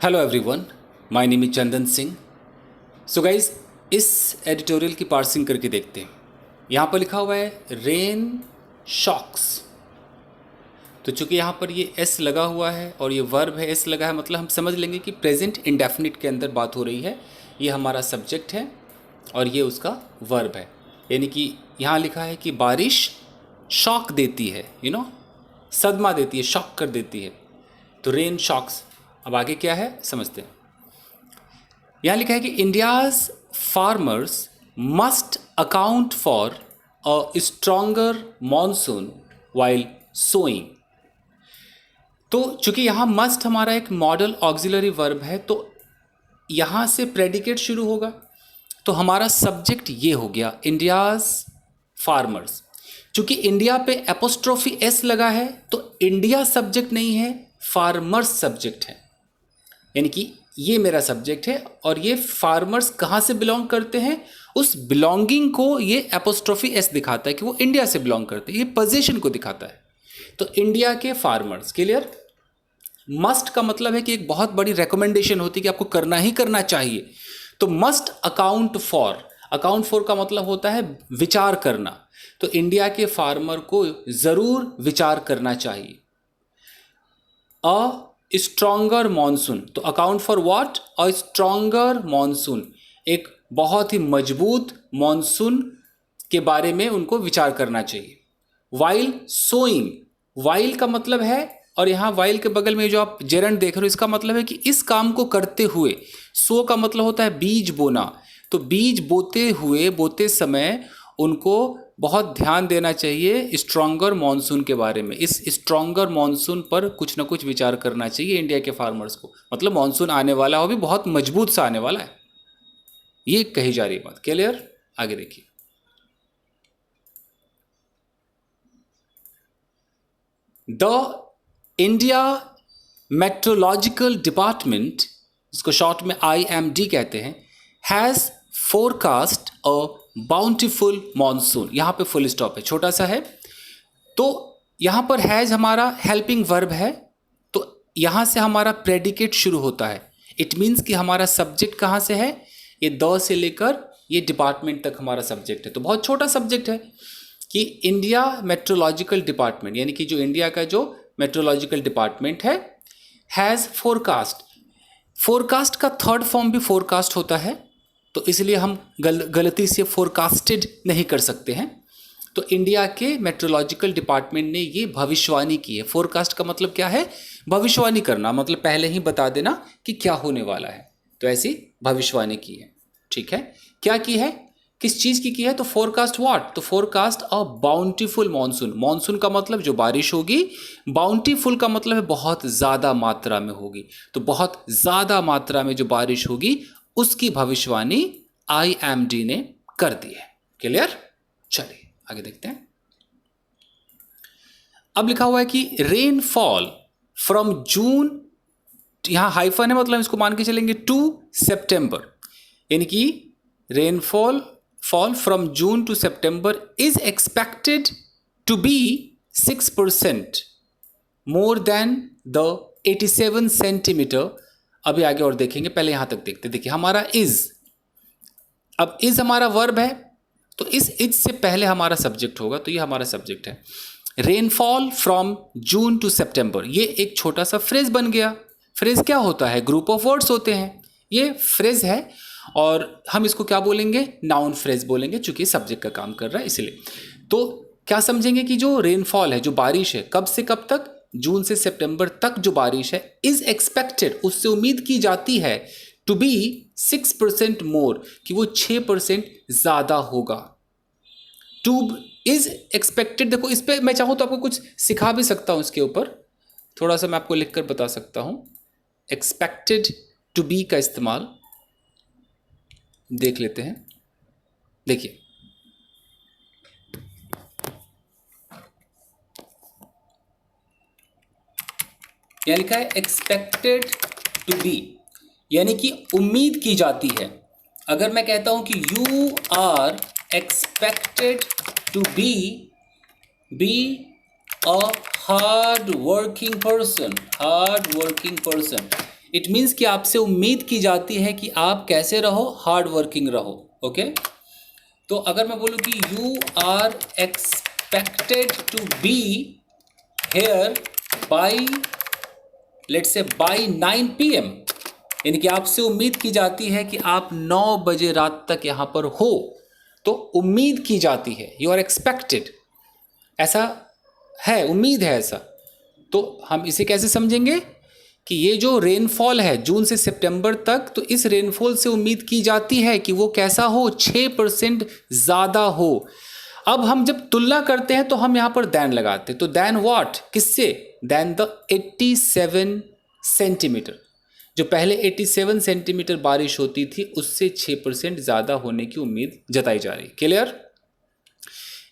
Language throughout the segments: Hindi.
Hello everyone, my name is Chandan Singh. So guys, इस एडिटोरियल की पार्सिंग करके देखते हैं। यहाँ पर लिखा हुआ है रेन शॉक्स। तो चूंकि यहाँ पर ये एस लगा हुआ है और ये वर्ब है, एस लगा है, मतलब हम समझ लेंगे कि प्रेजेंट इंडेफिनिट के अंदर बात हो रही है। ये हमारा सब्जेक्ट है और ये उसका वर्ब है। यानी कि यहाँ लिखा है कि बारिश शॉक देती है, सदमा देती है, शॉक कर देती है। तो रेन शॉक्स। अब आगे क्या है समझते हैं। यहाँ लिखा है कि India's farmers must account for a stronger monsoon while sowing. तो चूंकि यहाँ मस्ट हमारा एक मॉडल ऑक्सिलरी वर्ब है, तो यहाँ से प्रेडिकेट शुरू होगा। तो हमारा सब्जेक्ट ये हो गया इंडियाज फार्मर्स। चूंकि इंडिया पे एपोस्ट्रोफी एस लगा है तो इंडिया सब्जेक्ट नहीं है, फार्मर्स सब्जेक्ट है। यानी कि ये मेरा सब्जेक्ट है और ये फार्मर्स कहाँ से बिलोंग करते हैं, उस बिलोंगिंग को ये एपोस्ट्रोफी एस दिखाता है कि वो इंडिया से बिलोंग करते हैं। ये पोजीशन को दिखाता है। तो इंडिया के फार्मर्स, क्लियर। मस्ट का मतलब है कि एक बहुत बड़ी रिकमेंडेशन होती है कि आपको करना ही करना चाहिए। तो must account for, account for का मतलब होता है विचार करना। तो इंडिया के फार्मर को जरूर विचार करना चाहिए। अ स्ट्रॉन्गर मॉनसून, तो account for what, a stronger monsoon, एक बहुत ही मजबूत मॉनसून के बारे में उनको विचार करना चाहिए। वाइल सोइंग, वाइल का मतलब है, और यहाँ वाइल के बगल में जो आप जेरंड देख रहे हो इसका मतलब है कि इस काम को करते हुए। सो का मतलब होता है बीज बोना। तो बीज बोते हुए, बोते समय उनको बहुत ध्यान देना चाहिए स्ट्रॉन्गर मॉनसून के बारे में। इस स्ट्रॉन्गर मॉनसून पर कुछ ना कुछ विचार करना चाहिए इंडिया के फार्मर्स को। मतलब मॉनसून आने वाला हो, भी बहुत मजबूत सा आने वाला है, ये कही जा रही बात। क्लियर। आगे देखिए। द इंडिया मेट्रोलॉजिकल डिपार्टमेंट, इसको शॉर्ट में IMD कहते हैं, has forecast a bountiful monsoon. यहाँ पे फुल स्टॉप है, छोटा सा है। तो यहाँ पर हैज़ हमारा हेल्पिंग वर्ब है, तो यहाँ से हमारा प्रेडिकेट शुरू होता है। इट मीन्स कि हमारा सब्जेक्ट कहाँ से है, ये द से लेकर ये डिपार्टमेंट तक हमारा सब्जेक्ट है। तो बहुत छोटा सब्जेक्ट है कि इंडिया मेट्रोलॉजिकल डिपार्टमेंट, यानी कि जो इंडिया का जो मेट्रोलॉजिकल डिपार्टमेंट है, हैज़ फोरकास्ट। फोरकास्ट का थर्ड फॉर्म भी फोरकास्ट होता है, तो इसलिए हम गलती से फोरकास्टेड नहीं कर सकते हैं। तो इंडिया के मेट्रोलॉजिकल डिपार्टमेंट ने ये भविष्यवाणी की है। फोरकास्ट का मतलब क्या है, भविष्यवाणी करना, मतलब पहले ही बता देना कि क्या होने वाला है। तो ऐसी भविष्यवाणी की है। ठीक है, क्या की है, किस चीज़ की है। तो फोरकास्ट व्हाट, तो फोरकास्ट अ बाउंटीफुल मॉनसून। मॉनसून का मतलब जो बारिश होगी, बाउंटीफुल का मतलब है बहुत ज़्यादा मात्रा में होगी। तो बहुत ज़्यादा मात्रा में जो बारिश होगी उसकी भविष्यवाणी IMD ने कर दी है। क्लियर। चलिए आगे देखते हैं। अब लिखा हुआ है कि रेनफॉल फ्रॉम जून, यहां हाइफन है, मतलब इसको मान के चलेंगे टू सितंबर, यानी कि rainfall fall from June to September is expected to be 6% more than the 87 centimetre. अभी आगे और देखेंगे, पहले यहां तक देखते। देखिए हमारा इज, अब इज हमारा वर्ब है, तो इस इज से पहले हमारा सब्जेक्ट होगा, तो ये हमारा सब्जेक्ट है। रेनफॉल फ्रॉम जून टू सितंबर, ये एक छोटा सा फ्रेज बन गया। फ्रेज क्या होता है, ग्रुप ऑफ वर्ड्स होते हैं। ये फ्रेज है और हम इसको क्या बोलेंगे, नाउन फ्रेज बोलेंगे, चूंकि सब्जेक्ट का काम कर रहा है इसलिए। तो क्या समझेंगे कि जो रेनफॉल है, जो बारिश है, कब से कब तक, जून से सितंबर तक जो बारिश है, इज एक्सपेक्टेड, उससे उम्मीद की जाती है, टू बी 6% मोर, कि वो 6% ज्यादा होगा। टू इज एक्सपेक्टेड, देखो इस पे मैं चाहूँ तो आपको कुछ सिखा भी सकता हूँ, इसके ऊपर थोड़ा सा मैं आपको लिखकर बता सकता हूँ। एक्सपेक्टेड टू बी का इस्तेमाल देख लेते हैं। देखिए क्या लिखा है, एक्सपेक्टेड टू बी, यानी कि उम्मीद की जाती है। अगर मैं कहता हूं कि you are expected to be a hard working person, hard working person, it means कि आपसे उम्मीद की जाती है कि आप कैसे रहो, हार्ड वर्किंग रहो। ओके, तो अगर मैं बोलूँ कि you are expected to be here by, let's say by 9 PM, यानी कि आपसे उम्मीद की जाती है कि आप 9 बजे रात तक यहाँ पर हो, तो उम्मीद की जाती है, यू आर एक्सपेक्टेड, ऐसा है, उम्मीद है ऐसा। तो हम इसे कैसे समझेंगे कि ये जो रेनफॉल है जून से सितंबर तक, तो इस रेनफॉल से उम्मीद की जाती है कि वो कैसा हो, 6% ज़्यादा हो। अब हम जब तुलना करते हैं तो हम यहाँ पर दैन लगाते हैं, तो दैन व्हाट, किससे, दैन द 87 सेंटीमीटर, जो पहले 87 सेंटीमीटर बारिश होती थी उससे 6% ज़्यादा होने की उम्मीद जताई जा रही। क्लियर?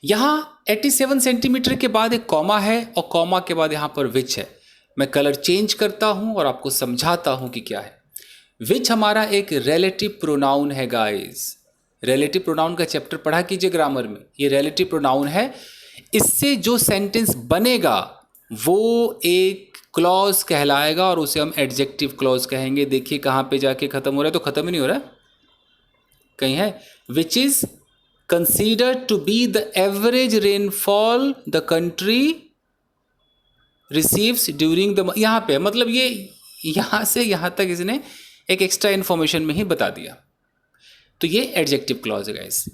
यहाँ 87 सेंटीमीटर के बाद एक कॉमा है और कॉमा के बाद यहाँ पर विच है। मैं कलर चेंज करता हूँ और आपको समझाता हूँ कि क्या है। विच हमारा एक रिलेटिव प्रोनाउन है गाइस। रिलेटिव प्रोनाउन का चैप्टर पढ़ा कीजिए ग्रामर में, ये रिलेटिव प्रोनाउन है। इससे जो सेंटेंस बनेगा वो एक क्लॉज कहलाएगा और उसे हम एडजेक्टिव क्लॉज कहेंगे। देखिए कहाँ पे जाके खत्म हो रहा है, तो खत्म ही नहीं हो रहा है, कहीं है, which is considered to be the average rainfall the country receives during the, यहाँ पे मतलब ये यहाँ से यहाँ तक इसने एक एक्स्ट्रा इन्फॉर्मेशन में ही बता दिया। तो ये एडजेक्टिव क्लॉज है गाइस।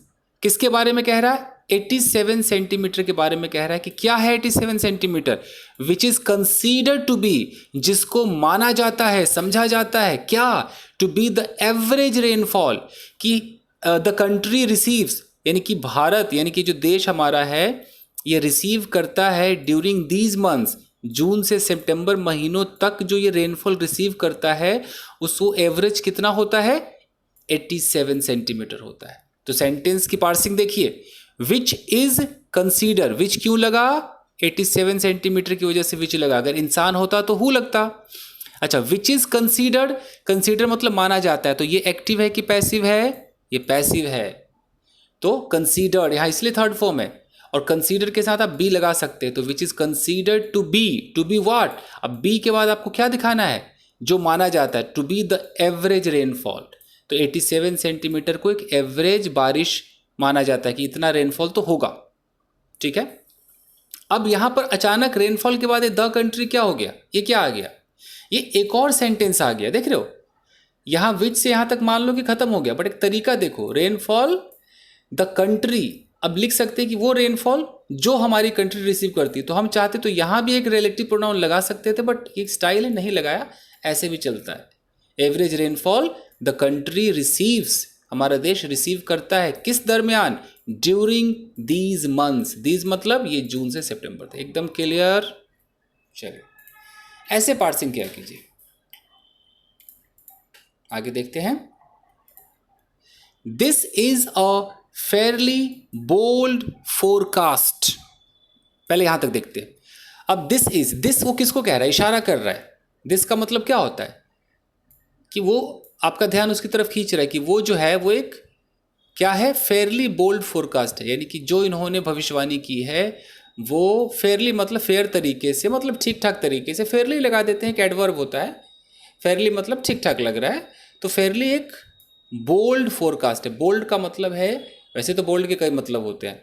किसके बारे में कह रहा है, 87 सेंटीमीटर के बारे में कह रहा है कि क्या है 87 centimetre, which is considered to be, जिसको माना जाता है, समझा जाता है क्या, to be the average rainfall, कि द कंट्री रिसीव्स, यानी कि भारत, यानी कि जो देश हमारा है ये रिसीव करता है ड्यूरिंग दीज मंथ्स, जून से सितंबर महीनों तक जो ये रेनफॉल रिसीव करता है उसको एवरेज कितना होता है, 87 सेंटीमीटर होता है। तो सेंटेंस की पार्सिंग देखिए, विच इज कंसीडर, विच क्यों लगा, 87 सेंटीमीटर की वजह से विच लगा, अगर इंसान होता तो हु लगता। अच्छा, विच इज कंसीडर्ड, कंसीडर मतलब माना जाता है, तो ये एक्टिव है कि पैसिव है, ये पैसिव है, तो कंसीडर्ड यहाँ इसलिए थर्ड फॉर्म है, और कंसीडर के साथ आप बी लगा सकते हैं, तो which is considered to be what, अब बी के बाद आपको क्या दिखाना है, जो माना जाता है, to be the average rainfall, तो 87 सेंटीमीटर को एक एवरेज बारिश माना जाता है कि इतना रेनफॉल तो होगा। ठीक है, अब यहां पर अचानक रेनफॉल के बाद द कंट्री क्या हो गया, ये क्या आ गया, ये एक और सेंटेंस आ गया, देख रहे हो, यहां विच से यहां तक मान लो कि खत्म हो गया, बट एक तरीका देखो, रेनफॉल द कंट्री, अब लिख सकते हैं कि वो रेनफॉल जो हमारी कंट्री रिसीव करती है, तो हम चाहते तो यहां भी एक रिलेटिव प्रोनाउन लगा सकते थे, बट एक स्टाइल है, नहीं लगाया, ऐसे भी चलता है। Average rainfall the country receives, हमारा देश रिसीव करता है किस दरमियान, ड्यूरिंग दीज मंथ्स, दीज मतलब ये जून से सितंबर तक। एकदम क्लियर? चलिए ऐसे पार्सिंग क्या कीजिए, आगे देखते हैं। This is a fairly bold forecast, पहले यहां तक देखते हैं। अब दिस इज, दिस वो किसको कह रहा है, इशारा कर रहा है। दिस का मतलब क्या होता है कि वो आपका ध्यान उसकी तरफ खींच रहा है कि वो जो है वो एक क्या है, फेयरली बोल्ड फोरकास्ट है, यानी कि जो इन्होंने भविष्यवाणी की है वो फेयरली मतलब फेयर तरीके से, मतलब ठीक ठाक तरीके से, फेयरली लगा देते हैं, एक एडवर्ब होता है, फेयरली मतलब ठीक ठाक लग रहा है, तो फेयरली एक बोल्ड फोरकास्ट है। बोल्ड का मतलब है, वैसे तो बोल्ड के कई मतलब होते हैं,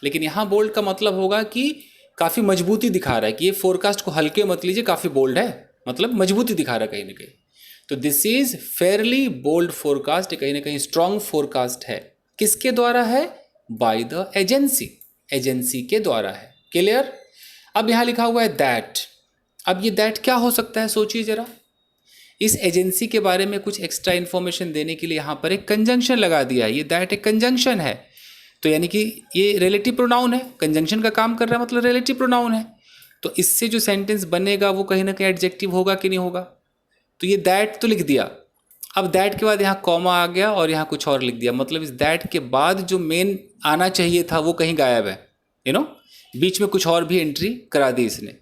लेकिन यहाँ बोल्ड का मतलब होगा कि काफ़ी मजबूती दिखा रहा है, कि ये फोरकास्ट को हल्के मत लीजिए, काफ़ी बोल्ड है, मतलब मजबूती दिखा रहा है कहीं ना कहीं। तो this is fairly bold forecast, कहीं ना कहीं स्ट्रॉन्ग फोरकास्ट है। किसके द्वारा है, बाय द एजेंसी, एजेंसी के द्वारा है। क्लियर? अब यहाँ लिखा हुआ है दैट, अब ये दैट क्या हो सकता है, सोचिए जरा। इस एजेंसी के बारे में कुछ एक्स्ट्रा इन्फॉर्मेशन देने के लिए यहाँ पर एक कंजंक्शन लगा दिया है, ये दैट एक कंजंक्शन है, तो यानी कि ये रिलेटिव प्रोनाउन है, कंजंक्शन का काम कर रहा है, मतलब रिलेटिव प्रोनाउन है, तो इससे जो सेंटेंस बनेगा वो कहीं ना कहीं एडजेक्टिव होगा कि नहीं होगा। तो ये दैट तो लिख दिया, अब दैट के बाद यहाँ कॉमा आ गया और यहाँ कुछ और लिख दिया, मतलब इस दैट के बाद जो मेन आना चाहिए था वो कहीं गायब है, यू नो, बीच में कुछ और भी एंट्री करा दी इसने।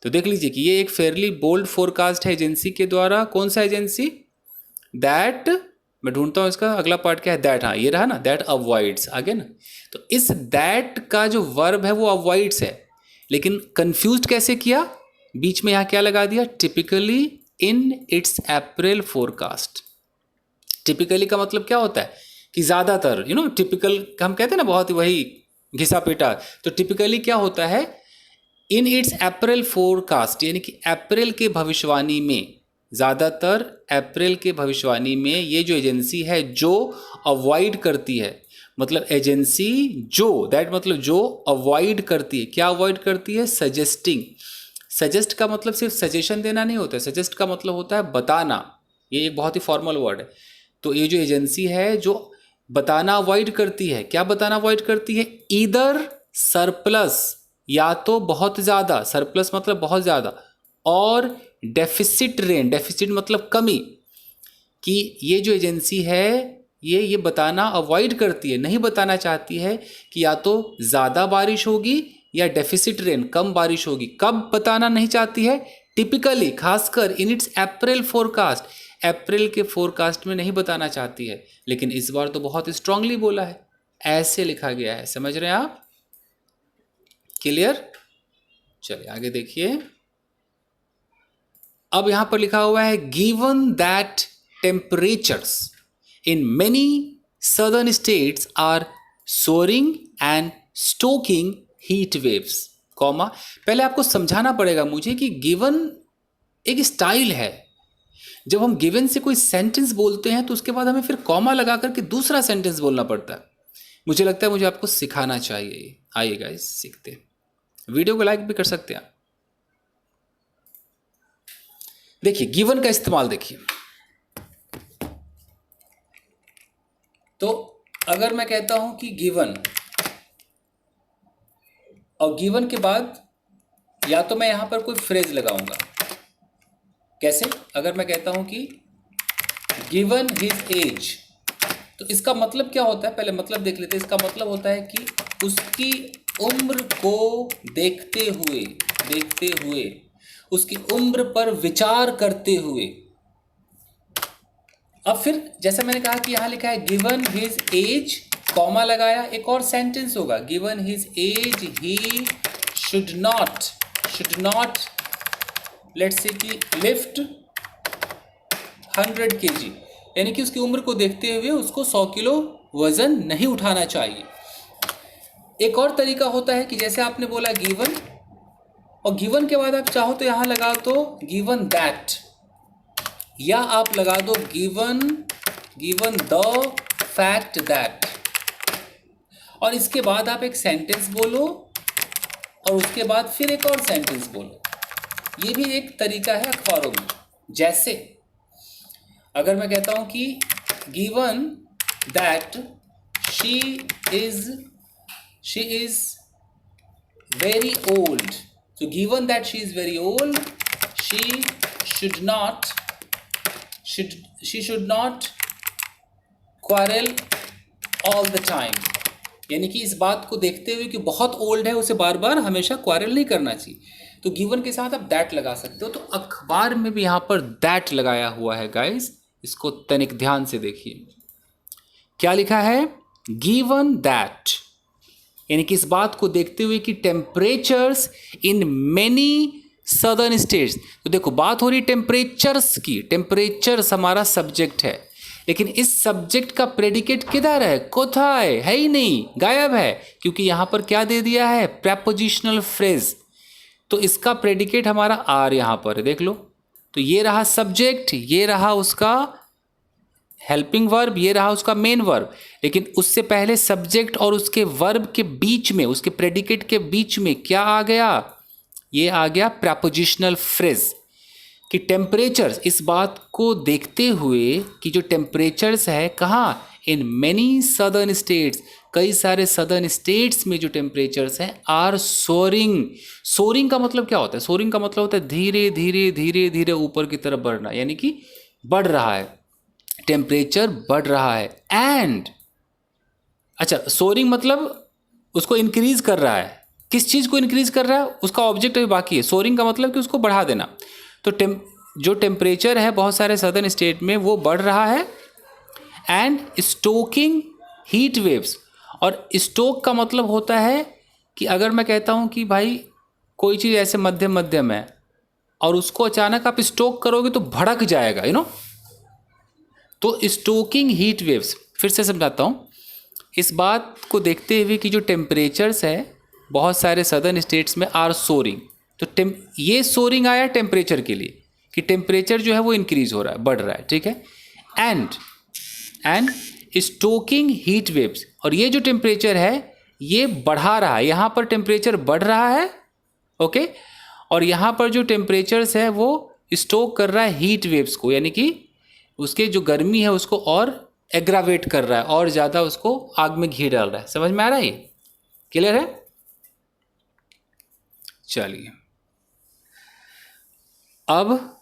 तो देख लीजिए कि ये एक फेयरली बोल्ड फोरकास्ट है एजेंसी के द्वारा। कौन सा एजेंसी, दैट, मैं ढूंढता हूँ इसका अगला पार्ट क्या है, दैट, हाँ ये रहा ना, दैट अवॉइड्स, आगे ना। तो इस दैट का जो वर्ब है वो अवॉइड्स है, लेकिन कंफ्यूज कैसे किया, बीच में यहाँ क्या लगा दिया, typically in its April forecast. Typically का मतलब क्या होता है कि ज़्यादातर, टिपिकल हम कहते हैं ना, बहुत ही वही घिसा पिटा। तो टिपिकली क्या होता है, इन इट्स अप्रैल फोरकास्ट, यानी कि अप्रैल के भविष्यवाणी में, ज़्यादातर अप्रैल के भविष्यवाणी में ये जो एजेंसी है जो अवॉइड करती है, मतलब एजेंसी जो, दैट मतलब जो अवॉइड करती है, क्या अवॉइड करती है, सजेस्टिंग। सजेस्ट का मतलब सिर्फ सजेशन देना नहीं होता है, सजेस्ट का मतलब होता है बताना। ये एक बहुत ही फॉर्मल वर्ड है। तो ये जो एजेंसी है जो बताना अवॉइड करती है, क्या बताना अवॉइड करती है, ईदर सरप्लस, या तो बहुत ज़्यादा, सरप्लस मतलब बहुत ज़्यादा, और डेफिसिट रेन, डेफिसिट मतलब कमी, कि ये जो एजेंसी है ये बताना अवॉइड करती है, नहीं बताना चाहती है कि या तो ज़्यादा बारिश होगी या डेफिसिट रेन, कम बारिश होगी। कब बताना नहीं चाहती है, टिपिकली, खासकर इन इट्स अप्रैल फोरकास्ट, अप्रैल के फोरकास्ट में नहीं बताना चाहती है। लेकिन इस बार तो बहुत स्ट्रांगली बोला है, ऐसे लिखा गया है, समझ रहे हैं आप? क्लियर? चलिए आगे देखिए। अब यहां पर लिखा हुआ है given that temperatures in many southern states are soaring and stoking heat waves, comma, पहले आपको समझाना पड़ेगा मुझे कि गिवन एक स्टाइल है। जब हम गिवन से कोई सेंटेंस बोलते हैं तो उसके बाद हमें फिर कॉमा लगा करके दूसरा सेंटेंस बोलना पड़ता है। मुझे लगता है मुझे आपको सिखाना चाहिए। आइए गाइस सीखते हैं। वीडियो को लाइक भी कर सकते हैं। देखिए गिवन का इस्तेमाल देखिए। तो अगर मैं कहता हूं कि गिवन, और गिवन के बाद या तो मैं यहां पर कोई फ्रेज लगाऊंगा। कैसे? अगर मैं कहता हूं कि गिवन हिज एज, तो इसका मतलब क्या होता है, पहले मतलब देख लेते हैं। इसका मतलब होता है कि उसकी उम्र को देखते हुए, उसकी उम्र पर विचार करते हुए। अब फिर जैसा मैंने कहा कि यहां लिखा है गिवन हिज एज, कॉमा लगाया, एक और सेंटेंस होगा, given his age he should not let's say कि लिफ्ट 100 kg, यानी कि उसकी उम्र को देखते हुए उसको 100 किलो वजन नहीं उठाना चाहिए। एक और तरीका होता है कि जैसे आपने बोला गिवन, और गिवन के बाद आप चाहो तो यहां लगा दो गिवन दैट, या आप लगा दो गिवन द फैक्ट दैट, और इसके बाद आप एक सेंटेंस बोलो और उसके बाद फिर एक और सेंटेंस बोलो। ये भी एक तरीका है अखबारों में। जैसे अगर मैं कहता हूं कि given that she is very old, so given that she is very old, she should not quarrel all the time, यानी कि इस बात को देखते हुए कि बहुत ओल्ड है, उसे बार बार हमेशा क्वारल नहीं करना चाहिए। तो गिवन के साथ आप दैट लगा सकते हो। तो अखबार में भी यहां पर दैट लगाया हुआ है गाइस, इसको तनिक ध्यान से देखिए। क्या लिखा है, गिवन दैट, यानी कि इस बात को देखते हुए कि temperatures in many southern states. तो देखो बात हो रही टेम्परेचर्स की, टेम्परेचर्स हमारा सब्जेक्ट है, लेकिन इस सब्जेक्ट का प्रेडिकेट किधर है, कोথায় है ही नहीं, गायब है, क्योंकि यहां पर क्या दे दिया है, प्रेपोजिशनल फ्रेज। तो इसका प्रेडिकेट हमारा आर यहां पर है, देख लो। तो ये रहा सब्जेक्ट, ये रहा उसका हेल्पिंग वर्ब, ये रहा उसका मेन वर्ब, लेकिन उससे पहले सब्जेक्ट और उसके वर्ब के बीच में, उसके प्रेडिकेट के बीच में क्या आ गया, ये आ गया प्रेपोजिशनल फ्रेज कि टेम्परेचर्स, इस बात को देखते हुए कि जो टेम्परेचर्स है कहाँ, इन मेनी सदर्न स्टेट्स, कई सारे सदर्न स्टेट्स में जो टेम्परेचर्स हैं, आर सोरिंग। सोरिंग का मतलब क्या होता है, सोरिंग का मतलब होता है धीरे धीरे धीरे धीरे ऊपर की तरफ बढ़ना, यानी कि बढ़ रहा है, टेम्परेचर बढ़ रहा है। एंड अच्छा, सोरिंग मतलब उसको इंक्रीज कर रहा है, किस चीज़ को इंक्रीज कर रहा है, उसका ऑब्जेक्ट अभी बाकी है। सोरिंग का मतलब कि उसको बढ़ा देना। तो जो टेम्परेचर है बहुत सारे सदर्न स्टेट में वो बढ़ रहा है। एंड स्टोकिंग हीट वेव्स, और स्टोक का मतलब होता है कि अगर मैं कहता हूँ कि भाई कोई चीज़ ऐसे मध्यम मध्यम है, और उसको अचानक आप स्टोक करोगे तो भड़क जाएगा, तो स्टोकिंग हीट वेव्स, फिर से समझाता हूँ। इस बात को देखते हुए कि जो टेम्परेचर्स है बहुत सारे सदर्न स्टेट्स में आर सोरिंग, तो ये सोरिंग आया टेम्परेचर के लिए कि टेम्परेचर जो है वो इंक्रीज हो रहा है, बढ़ रहा है, ठीक है। एंड स्टोकिंग हीट वेव्स, और ये जो टेम्परेचर है ये बढ़ा रहा है, यहाँ पर टेम्परेचर बढ़ रहा है, ओके, और यहाँ पर जो टेम्परेचर्स है वो स्टोक कर रहा है हीट वेव्स को, यानी कि उसके जो गर्मी है उसको और एग्रावेट कर रहा है, और ज़्यादा उसको आग में घी डाल रहा है। समझ में आ रहा है? ये क्लियर है? चलिए अब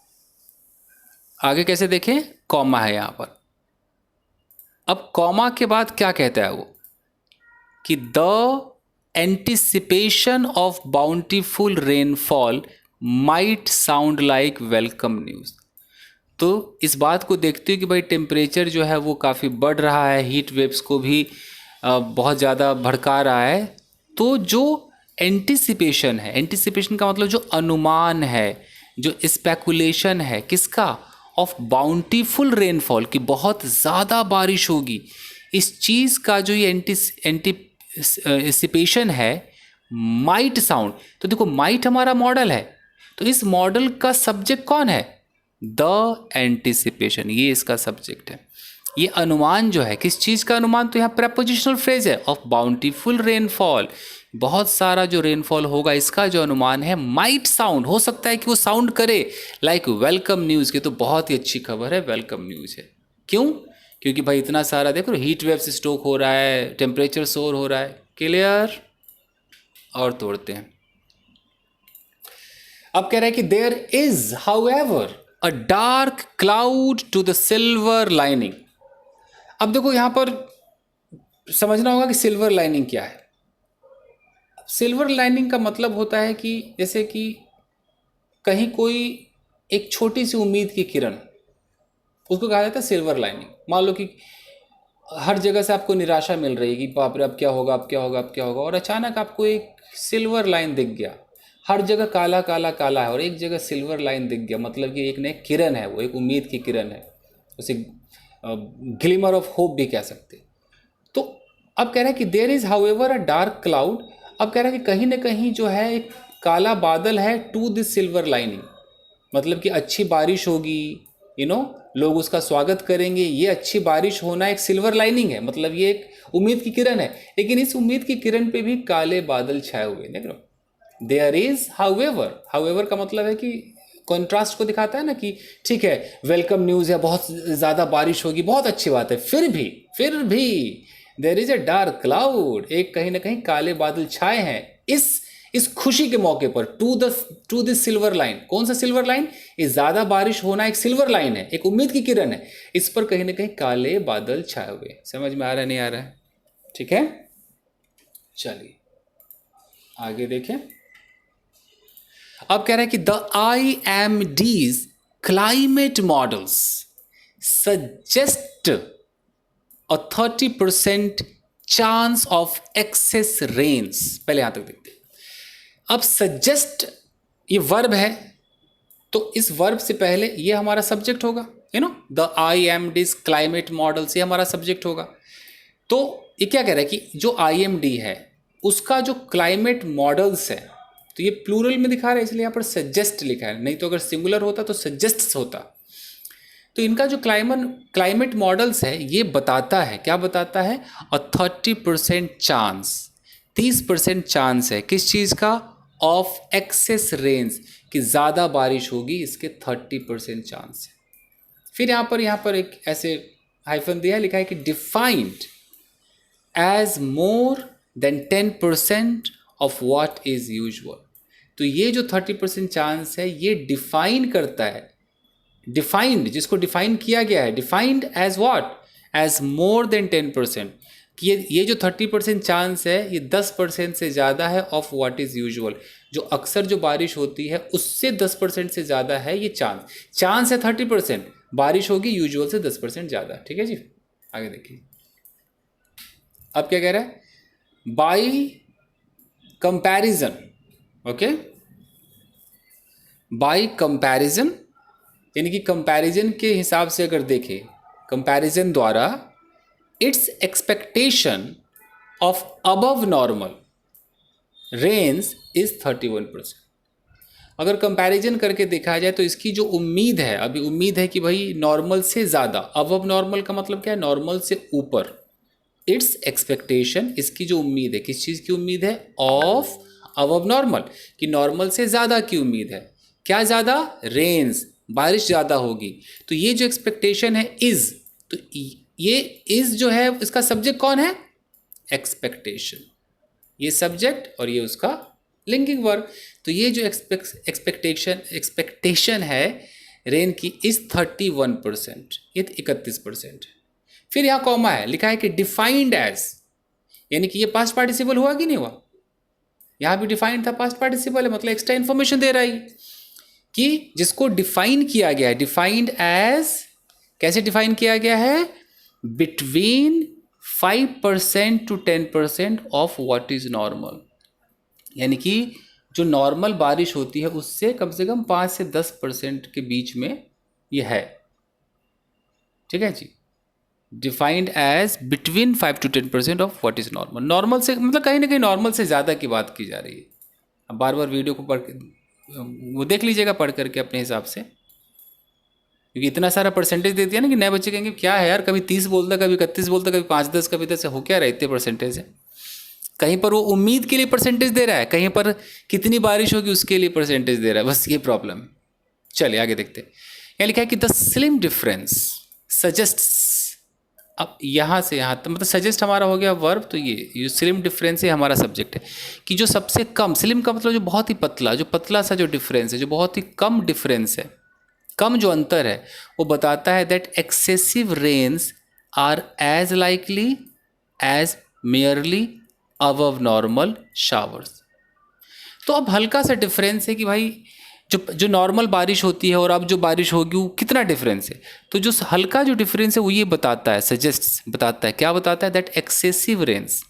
आगे कैसे देखें, कॉमा है यहाँ पर। अब कॉमा के बाद क्या कहता है वो कि the anticipation of bountiful rainfall might sound like welcome news. तो इस बात को देखते हुए कि भाई टेम्परेचर जो है वो काफ़ी बढ़ रहा है, हीट वेव्स को भी बहुत ज़्यादा भड़का रहा है, तो जो एंटिसिपेशन है, एंटिसिपेशन का मतलब जो अनुमान है, जो स्पेकुलेशन है किसका, ऑफ बाउंटीफुल रेनफॉल, की बहुत ज़्यादा बारिश होगी, इस चीज़ का जो ये एंटिसिपेशन है, माइट साउंड। तो देखो माइट हमारा मॉडल है, तो इस मॉडल का सब्जेक्ट कौन है, द एंटिसिपेशन, ये इसका सब्जेक्ट है। ये अनुमान जो है किस चीज़ का अनुमान, तो यहाँ प्रेपोजिशनल फ्रेज है, ऑफ बाउंटीफुल रेनफॉल, बहुत सारा जो रेनफॉल होगा इसका जो अनुमान है, माइट साउंड, हो सकता है कि वो साउंड करे लाइक वेलकम न्यूज़ के, तो बहुत ही अच्छी खबर है, वेलकम न्यूज़ है। क्यों? क्योंकि भाई इतना सारा देखो हीट वेव्स स्टोक हो रहा है, टेम्परेचर सोर हो रहा है। क्लियर? और तोड़ते हैं। अब कह रहा है कि there is however a dark cloud to the silver lining. अब देखो यहां पर समझना होगा कि सिल्वर लाइनिंग क्या है। सिल्वर लाइनिंग का मतलब होता है कि जैसे कि कहीं कोई एक छोटी सी उम्मीद की किरण, उसको कहा जाता है सिल्वर लाइनिंग। मान लो कि हर जगह से आपको निराशा मिल रही है कि बाप रे अब क्या होगा, अब क्या होगा, अब क्या होगा, और अचानक आपको एक सिल्वर लाइन दिख गया। हर जगह काला काला काला है और एक जगह सिल्वर लाइन दिख गया, मतलब कि एक नई किरण है, वो एक उम्मीद की किरण है, उसे ग्लिमर ऑफ होप भी कह सकते। तो अब कह रहा है कि there is however a dark cloud. अब कह रहा है कि कहीं ना कहीं जो है एक काला बादल है टू दिस सिल्वर लाइनिंग, मतलब कि अच्छी बारिश होगी, लोग उसका स्वागत करेंगे। ये अच्छी बारिश होना एक सिल्वर लाइनिंग है, मतलब ये एक उम्मीद की किरण है। लेकिन इस उम्मीद की किरण पे भी काले बादल छाए हुए, देख लो। देयर इज हाउएवर, हाउएवर का मतलब है कि कॉन्ट्रास्ट को दिखाता है ना, कि ठीक है वेलकम न्यूज़ है, बहुत ज़्यादा बारिश होगी, बहुत अच्छी बात है, फिर भी there is a dark cloud, एक कहीं ना कहीं काले बादल छाए हैं इस खुशी के मौके पर, टू दिस सिल्वर लाइन। कौन सा सिल्वर लाइन? ये ज़्यादा बारिश होना एक सिल्वर लाइन है, एक उम्मीद की किरण है, इस पर कहीं ना कहीं काले बादल छाए हुए। समझ में आ रहा है, नहीं आ रहा है? ठीक है, चलिए आगे देखें। अब कह रहा है कि the IMD's climate models suggest a 30% chance of excess rains. पहले यहां तक देखते हैं। अब सजेस्ट ये वर्ब है, तो इस वर्ब से पहले ये हमारा सब्जेक्ट होगा, द IMD's क्लाइमेट मॉडल्स, ये हमारा सब्जेक्ट होगा। तो ये क्या कह रहा है कि जो IMD है उसका जो क्लाइमेट मॉडल्स है, तो ये प्लूरल में दिखा रहा है इसलिए यहाँ पर सजेस्ट लिखा है, नहीं तो अगर सिंगुलर होता तो सजेस्ट होता। तो इनका जो क्लाइमेट मॉडल्स है ये बताता है, क्या बताता है, और 30% चांस, 30% चांस है किस चीज़ का, ऑफ एक्सेस रेन्स, कि ज़्यादा बारिश होगी, इसके 30% चांस है। फिर यहाँ पर एक ऐसे हाइफन दिया है, लिखा है कि defined as more than 10% of what is usual. तो ये जो 30% चांस है ये डिफाइन करता है, डिफाइंड जिसको डिफाइन किया गया है, defined as what, as more than 10%, कि ये जो 30% चांस है ये 10% से ज़्यादा है ऑफ व्हाट इज़ यूजुअल, जो अक्सर जो बारिश होती है उससे 10% से ज़्यादा है ये चांस है 30%, बारिश होगी यूजुअल से 10% ज़्यादा। ठीक है जी, आगे देखिए। अब क्या कह रहा है, by comparison, okay, bye comparison, यानी कि कंपैरिजन के हिसाब से अगर देखें, कंपैरिजन द्वारा it's expectation of above normal range is 31%। अगर कंपैरिजन करके देखा जाए तो इसकी जो उम्मीद है, अभी उम्मीद है कि भाई नॉर्मल से ज़्यादा, अबव नॉर्मल का मतलब क्या है, नॉर्मल से ऊपर, इट्स एक्सपेक्टेशन, इसकी जो उम्मीद है, किस चीज़ की उम्मीद है, ऑफ अबव नॉर्मल, कि नॉर्मल से ज़्यादा की उम्मीद है। क्या ज़्यादा, रेंज, बारिश ज़्यादा होगी। तो ये जो एक्सपेक्टेशन है इज़, तो ये इज़ जो है इसका सब्जेक्ट कौन है, एक्सपेक्टेशन, ये सब्जेक्ट और ये उसका लिंकिंग वर्ब। तो ये जो एक्सपेक्टेशन है रेन की इज 31%, ये 31%। फिर यहाँ कॉमा है, लिखा है कि डिफाइंड एज, यानी कि ये पास्ट पार्टिसिपल हुआ कि नहीं हुआ, यहाँ भी डिफाइंड था, पास्ट पार्टिसिपल है, मतलब एक्स्ट्रा इन्फॉर्मेशन दे रहा है कि जिसको डिफाइन किया गया है, डिफाइंड एज, कैसे डिफाइन किया गया है, between 5% to 10% of what is normal, यानी कि जो नॉर्मल बारिश होती है उससे कम से कम 5 से 10% के बीच में ये है। ठीक है जी, defined as between 5 to 10% of what is normal. Normal से मतलब कहीं ना कहीं नॉर्मल से ज़्यादा की बात की जा रही है। अब बार बार वीडियो को पढ़ वो देख लीजिएगा पढ़ करके अपने हिसाब से, क्योंकि इतना सारा परसेंटेज दे दिया ना कि नए बच्चे कहेंगे क्या है यार, कभी 30 बोलता, कभी 31 बोलता, कभी 5-10, कभी 10, हो क्या रहा है इतने परसेंटेज है। कहीं पर वो उम्मीद के लिए परसेंटेज दे रहा है, कहीं पर कितनी बारिश होगी उसके लिए परसेंटेज दे रहा है, बस ये प्रॉब्लम है। चलिए आगे देखते हैं। यहाँ लिखा है कि द स्लिम डिफरेंस सजेस्ट्स, अब यहाँ से यहाँ तो मतलब सजेस्ट हमारा हो गया वर्ब, तो ये स्लिम डिफरेंस है हमारा सब्जेक्ट है, कि जो सबसे कम, स्लिम का मतलब जो बहुत ही पतला, जो पतला सा जो डिफरेंस है, जो बहुत ही कम डिफरेंस है, कम जो अंतर है, वो बताता है that excessive rains are as likely as merely above normal showers. तो अब हल्का सा डिफरेंस है कि भाई जो नॉर्मल बारिश होती है और अब जो बारिश होगी वो कितना डिफरेंस है। तो जो हल्का जो डिफरेंस है वो ये बताता है, सजेस्ट बताता है, क्या बताता है, दैट एक्सेसिव रेन्स।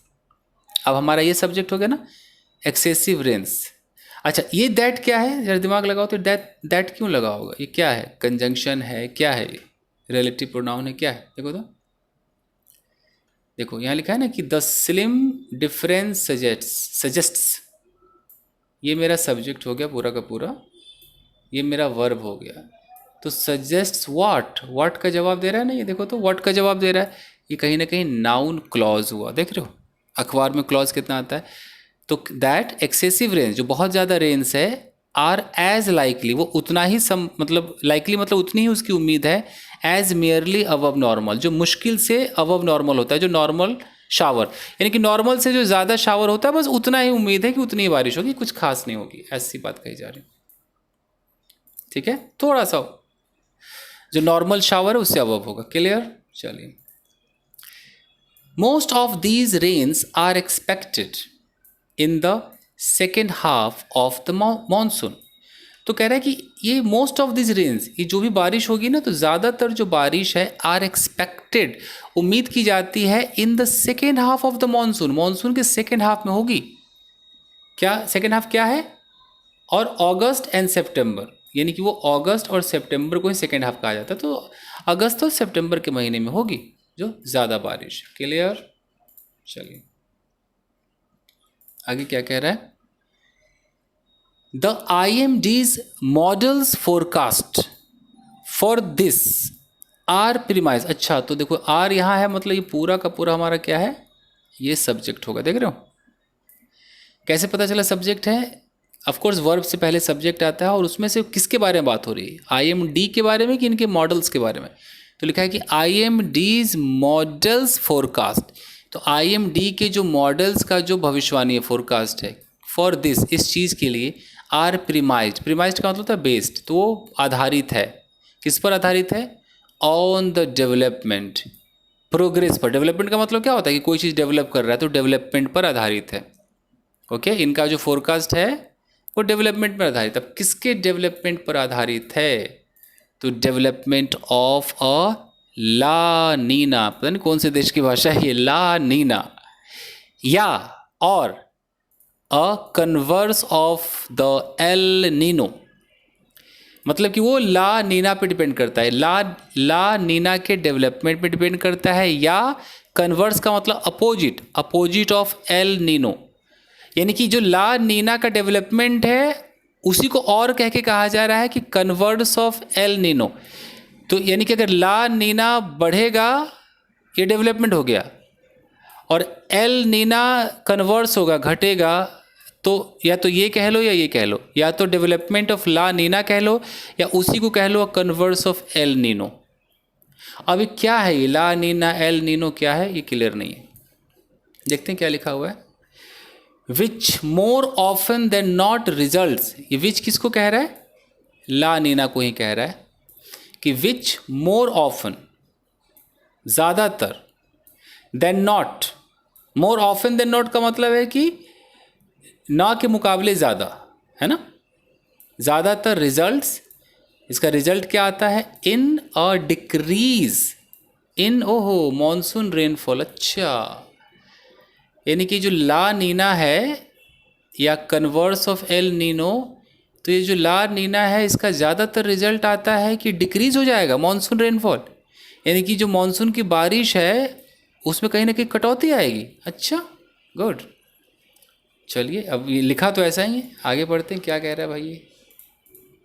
अब हमारा ये सब्जेक्ट हो गया ना, एक्सेसिव रेन्स। अच्छा ये दैट क्या है, जरा दिमाग लगाओ तो, दैट क्यों लगा होगा, ये क्या है, कंजंक्शन है, क्या है ये, रिलेटिव प्रोनाउन है, क्या है, देखो तो, देखो यहाँ लिखा है ना कि द स्लिम डिफरेंस सजेस्ट्स, ये मेरा सब्जेक्ट हो गया पूरा का पूरा, ये मेरा वर्ब हो गया। तो सजेस्ट्स व्हाट का जवाब दे रहा है ना, ये देखो तो व्हाट का जवाब दे रहा है, ये कहीं ना कहीं नाउन क्लॉज हुआ, देख रहे हो अखबार में क्लॉज कितना आता है। तो दैट एक्सेसिव रेंज, जो बहुत ज़्यादा रेंज है, आर एज लाइकली, वो उतना ही मतलब लाइकली मतलब उतनी ही उसकी उम्मीद है, एज मेयरली अबव नॉर्मल, जो मुश्किल से अबव नॉर्मल होता है, जो नॉर्मल शावर, यानी कि नॉर्मल से जो ज़्यादा शावर होता है बस उतना ही उम्मीद है कि उतनी ही बारिश होगी, कुछ खास नहीं होगी, ऐसी बात कही जा रही। ठीक है, थोड़ा सा जो नॉर्मल शावर है उससे अबव होगा। क्लियर, चलिए। Most of these rains are expected in the second half of the monsoon. तो कह रहा है कि ये मोस्ट ऑफ दिस रेन्स, ये जो भी बारिश होगी ना, तो ज़्यादातर जो बारिश है आर एक्सपेक्टेड, उम्मीद की जाती है, in the second half of the monsoon, monsoon के सेकेंड हाफ में होगी। क्या सेकेंड हाफ क्या है, और अगस्त एंड सितंबर, यानी कि वो अगस्त और सितंबर को ही सेकेंड हाफ कहा जाता है। तो अगस्त और सितंबर के महीने में होगी जो ज़्यादा बारिश। क्लियर, चलिए आगे क्या कह रहा है, the IMD's models forecast for this are premise. अच्छा तो देखो आर यहाँ है, मतलब ये पूरा का पूरा हमारा क्या है, ये सब्जेक्ट होगा, देख रहे हो कैसे पता चला सब्जेक्ट है। ऑफकोर्स वर्ब से पहले सब्जेक्ट आता है, और उसमें से किसके बारे में बात हो रही है, IMD के बारे में कि इनके मॉडल्स के बारे में। तो लिखा है कि IMD's मॉडल्स फोरकास्ट, तो IMD के जो मॉडल्स का जो भविष्यवाणी है, फोरकास्ट है, फॉर दिस, इस चीज़ के लिए, आर प्रीमाइज्ड, प्रीमाइज्ड का मतलब था बेस्ड, तो वो आधारित है, किस पर आधारित है, ऑन द डेवलपमेंट, प्रोग्रेस पर। डेवलपमेंट का मतलब क्या होता है कि कोई चीज़ डेवलप कर रहा है, तो डेवलपमेंट पर आधारित है। ओके, इनका जो फोरकास्ट है वो डेवलपमेंट पर आधारित। अब किसके डेवलपमेंट पर आधारित है, तो डेवलपमेंट ऑफ अ ला नीना, पता नहीं कौन से देश की भाषा है ये, ला नीना, या और a converse of the El Nino, मतलब कि वो ला नीना पे डिपेंड करता है, ला नीना के डेवलपमेंट पे डिपेंड करता है, या कन्वर्स का मतलब अपोजिट ऑफ एल नीनो, यानी कि जो ला नीना का डेवलपमेंट है उसी को और कह के कहा जा रहा है कि कन्वर्स ऑफ एल नीनो। तो यानी कि अगर ला नीना बढ़ेगा ये डेवलपमेंट हो गया, और एल नीना कन्वर्स होगा घटेगा, तो या तो ये कह लो या ये कह लो, या तो डेवलपमेंट ऑफ ला नीना कह लो या उसी को कह लो कन्वर्स ऑफ एल नीनो। अभी क्या है ये ला नीना एल नीनो क्या है ये क्लियर नहीं है। देखते हैं क्या लिखा हुआ है। Which more often than not results, ये विच किसको कह रहा है? ला नीना को ही कह रहा है कि विच मोर ऑफन, ज़्यादातर, than not, more often than not का मतलब है कि ना के मुकाबले ज़्यादा, है ना, ज़्यादातर रिजल्ट्स, इसका रिजल्ट क्या आता है? इन अ डिक्रीज इन ओहो मॉनसून रेनफॉल। अच्छा, यानी कि जो ला नीना है या कन्वर्स ऑफ एल नीनो, तो ये जो ला नीना है इसका ज़्यादातर रिजल्ट आता है कि डिक्रीज हो जाएगा मॉनसून रेनफॉल, यानी कि जो मॉनसून की बारिश है उसमें कहीं ना कहीं कटौती आएगी। अच्छा, गुड। चलिए, अब ये लिखा तो ऐसा ही है, आगे बढ़ते हैं क्या कह रहा है भाई। ये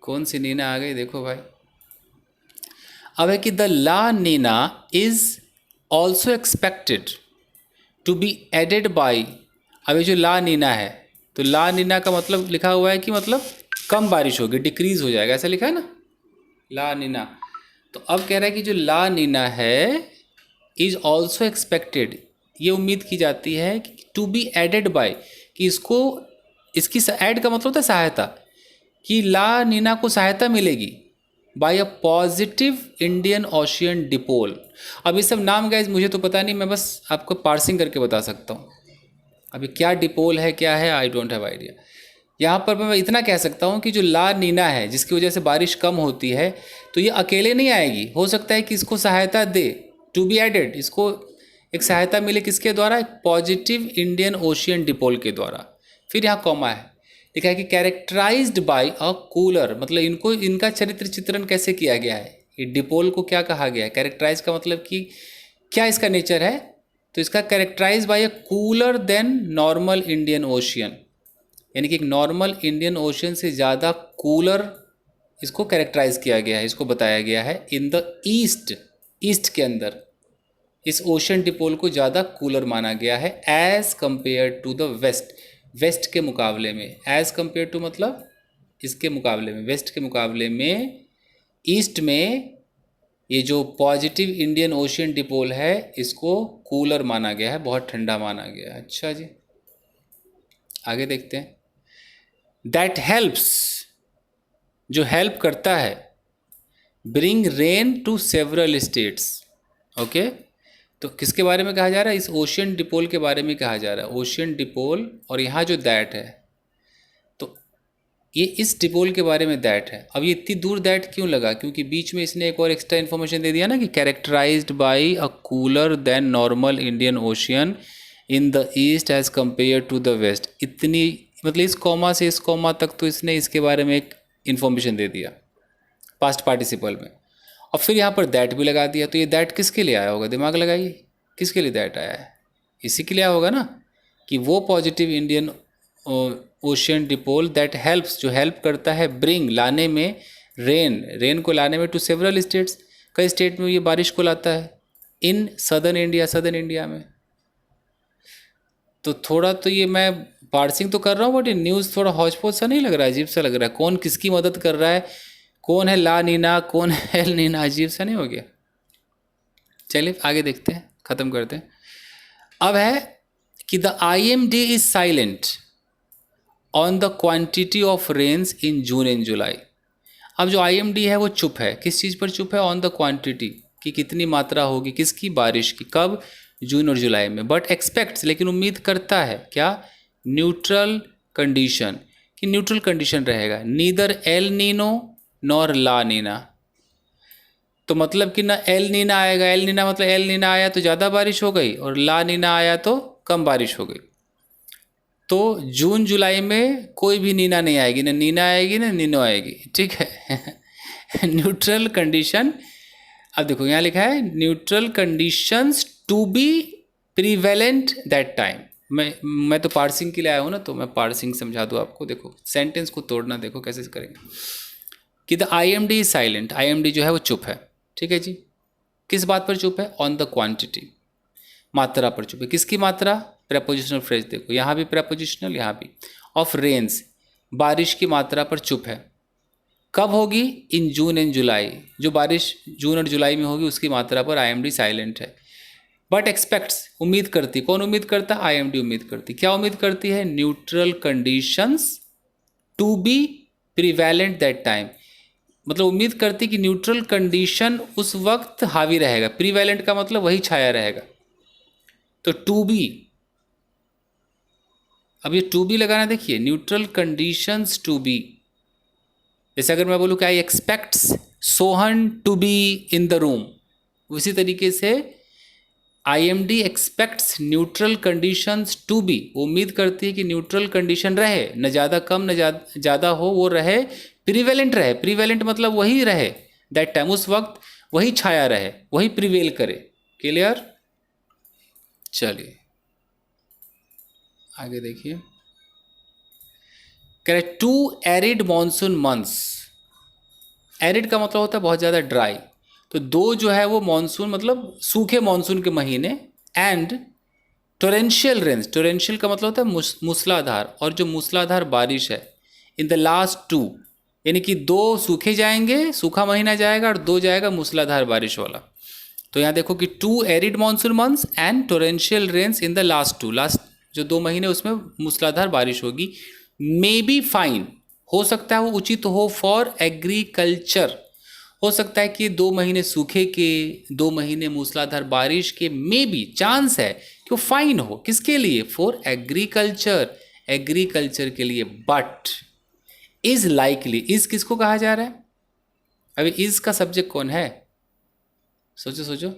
कौन सी नीना आ गई देखो भाई। अब है कि the La Nina is also expected to be aided by. अब ये जो ला नीना है, तो ला नीना का मतलब लिखा हुआ है कि मतलब कम बारिश होगी, डिक्रीज हो जाएगा, ऐसा लिखा है ना ला नीना। तो अब कह रहा है कि जो ला नीना है इज ऑल्सो एक्सपेक्टेड, ये उम्मीद की जाती है कि टू बी एडेड बाय, कि इसको, इसकी ऐड का मतलब होता है सहायता, कि ला नीना को सहायता मिलेगी by a positive Indian Ocean dipole. अब ये सब नाम गाइज मुझे तो पता नहीं, मैं बस आपको पार्सिंग करके बता सकता हूँ। अभी क्या डिपोल है क्या है आई डोंट हैव आइडिया। यहाँ पर मैं इतना कह सकता हूँ कि जो ला नीना है जिसकी वजह से बारिश कम होती है, तो ये अकेले नहीं आएगी, हो सकता है कि इसको सहायता दे, टू बी एडेड, इसको एक सहायता मिले किसके द्वारा? एक पॉजिटिव इंडियन ओशियन डिपोल के द्वारा। फिर यहाँ कॉमा है, लिखा है कि कैरेक्टराइज्ड बाय अ कूलर, मतलब इनको, इनका चरित्र चित्रण कैसे किया गया है, ये डिपोल को क्या कहा गया है? कैरेक्टराइज का मतलब कि क्या इसका नेचर है, तो इसका characterise by a cooler than normal Indian Ocean, यानी कि एक नॉर्मल इंडियन ओशियन से ज़्यादा कूलर इसको कैरेक्टराइज किया गया है, इसको बताया गया है। इन द ईस्ट, ईस्ट के अंदर इस ओशन डिपोल को ज़्यादा कूलर माना गया है as compare to the west, west के मुकाबले में। एज़ कम्पेयर टू मतलब इसके मुकाबले में, वेस्ट के मुकाबले में ईस्ट में ये जो पॉजिटिव इंडियन ओशियन डिपोल है इसको कूलर माना गया है, बहुत ठंडा माना गया है। अच्छा जी, आगे देखते हैं। दैट हेल्प्स, जो हेल्प करता है, bring rain to several states. Okay, तो किसके बारे में कहा जा रहा है? इस ओशियन डिपोल के बारे में कहा जा रहा है, ओशियन डिपोल, और यहाँ जो दैट है तो ये इस डिपोल के बारे में दैट है। अब ये इतनी दूर दैट क्यों लगा? क्योंकि बीच में इसने एक और एक्स्ट्रा इन्फॉर्मेशन दे दिया ना कि characterised by a cooler than normal Indian Ocean in the east as compare to the west. इतनी मतलब इस कॉमा से इस कॉमा तक तो इसने इसके बारे में एक इन्फॉर्मेशन दे दिया पास्ट पार्टिसिपल में, और फिर यहाँ पर दैट भी लगा दिया। तो ये दैट किसके लिए आया होगा? दिमाग लगाइए, किसके लिए दैट आया है? इसी के लिए आया होगा ना कि वो positive Indian Ocean dipole that helps, जो हेल्प करता है, ब्रिंग, लाने में, रेन, रेन को लाने में, टू सेवरल स्टेट्स, कई स्टेट में ये बारिश को लाता है, in southern India, southern India में। तो थोड़ा तो ये मैं पार्सिंग तो कर रहा हूँ बट ये न्यूज़ थोड़ा हौच पौच सा नहीं लग रहा है? अजीब सा लग रहा है। कौन किसकी मदद कर रहा है, कौन है ला नीना, कौन है एल नीना? अजीब सा नहीं हो गया? चलिए आगे देखते हैं, ख़त्म करते हैं। अब है कि the IMD is silent on the quantity of rains in June and July. अब जो IMD है वो चुप है, किस चीज़ पर चुप है? ऑन द क्वांटिटी, कि कितनी मात्रा होगी किसकी, बारिश की, कब? जून और जुलाई में। बट एक्सपेक्ट्स, लेकिन उम्मीद करता है क्या? न्यूट्रल कंडीशन, कि न्यूट्रल कंडीशन रहेगा, नीदर एल नीनो नॉर ला नीना। तो मतलब कि ना एल नीना आएगा, एल नीना मतलब एल नीना आया तो ज़्यादा बारिश हो गई, और ला नीना आया तो कम बारिश हो गई। तो जून जुलाई में कोई भी नीना नहीं आएगी, ना नीना आएगी ना नीनो आएगी, ठीक है। न्यूट्रल कंडीशन, अब देखो यहाँ लिखा है neutral conditions to be prevalent that time. मैं तो पार्सिंग के लिए आया हूँ ना, तो मैं पार्सिंग समझा दूँ आपको। देखो सेंटेंस को तोड़ना, देखो कैसे करेंगे कि the I M D is silent, I M D जो है वो चुप है, ठीक है जी। किस बात पर चुप है? ऑन द क्वांटिटी, मात्रा पर चुप है। किसकी मात्रा? प्रेपोजिशनल फ्रेज देखो, यहाँ भी प्रेपोजिशनल, यहाँ भी। ऑफ रेन्स, बारिश की मात्रा पर चुप है। कब होगी? इन जून एंड जुलाई, जो बारिश जून और जुलाई में होगी उसकी मात्रा पर आई एम डी साइलेंट है। बट एक्सपेक्ट्स, उम्मीद करती। कौन उम्मीद करता? आई एम डी उम्मीद करती। क्या उम्मीद करती है? Neutral conditions to be prevalent that time, मतलब उम्मीद करती कि न्यूट्रल कंडीशन उस वक्त हावी रहेगा। प्रीवेलेंट का मतलब वही छाया रहेगा। तो टू बी, अब ये टू बी लगाना, देखिए न्यूट्रल कंडीशंस टू बी। जैसे अगर मैं बोलूँ कि I expects Sohan to be in the room, उसी तरीके से I M D expects neutral conditions to be, उम्मीद करती है कि न्यूट्रल कंडीशन रहे, न ज़्यादा कम न ज़्यादा हो, वो रहे, प्रीवेलेंट रहे। प्रीवेलेंट मतलब वही रहे दैट टाइम, उस वक्त वही छाया रहे, वही प्रिवेल करे। क्लियर? चलिए आगे देखिए, कह रहे to arid monsoon months. Arid का मतलब होता है बहुत ज़्यादा ड्राई, तो दो जो है वो मॉनसून मतलब सूखे मॉनसून के महीने, एंड टोरेंशियल रेन्स, टोरेंशियल का मतलब होता है मूसलाधार, और जो मूसलाधार बारिश है इन द लास्ट टू, यानी कि दो सूखे जाएंगे, सूखा महीना जाएगा, और दो जाएगा मूसलाधार बारिश वाला। तो यहाँ देखो कि two arid monsoon months and torrential rains in the last two, last जो दो महीने उसमें मूसलाधार बारिश होगी। मे बी फाइन, हो सकता है वो उचित हो फॉर एग्रीकल्चर, हो सकता है कि 2 महीने सूखे के, 2 महीने मूसलाधार बारिश के, मे बी चांस है कि वो फाइन हो। किसके लिए? फॉर एग्रीकल्चर, एग्रीकल्चर के लिए। बट इज लाइकली, इज किसको कहा जा रहा है? अभी इज का सब्जेक्ट कौन है? सोचो सोचो।